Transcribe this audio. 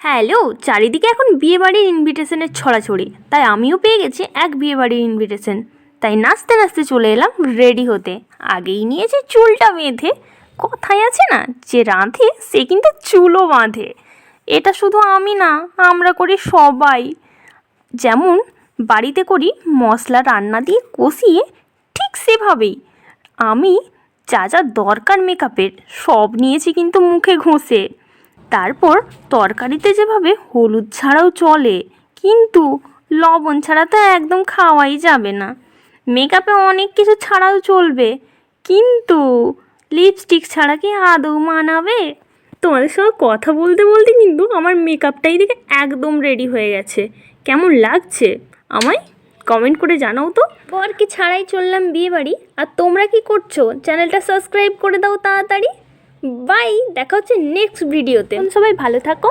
Hello, চারিদিকে এখন বিয়েবাড়ির ইনভিটেশনের ছড়াছড়ি, তাই আমিও পেয়ে গেছি এক বিয়েবাড়ির ইনভিটেশন। তাই নাচতে নাচতে চলে এলাম রেডি হতে। আগেই নিয়েছি চুলটা বেঁধে। কথায় আছে না, যে রাঁধে সে কিন্তু চুলও বাঁধে। এটা শুধু আমি না, আমরা করি সবাই। যেমন বাড়িতে করি মশলা রান্না দিয়ে কষিয়ে, ঠিক সেভাবেই আমি যা যা দরকার মেকআপের সব নিয়েছি কিন্তু মুখে ঘষে। তারপর তরকারিতে যেভাবে হলুদ ছাড়াও চলে, কিন্তু লবণ ছাড়া তো একদম খাওয়াই যাবে না। মেকআপে অনেক কিছু ছাড়াও চলবে, কিন্তু লিপস্টিক ছাড়া কি আদৌ মানাবে? তোমাদের সঙ্গে কথা বলতে বলতে কিন্তু আমার মেকআপটাই দেখে একদম রেডি হয়ে গেছে। কেমন লাগছে আমায় কমেন্ট করে জানাও তো। বর কি ছাড়াই চললাম বিয়ে বাড়ি। আর তোমরা কি করছো? চ্যানেলটা সাবস্ক্রাইব করে দাও তাড়াতাড়ি। বাই, দেখা হচ্ছে নেক্সট ভিডিওতে। সবাই ভালো থাকো।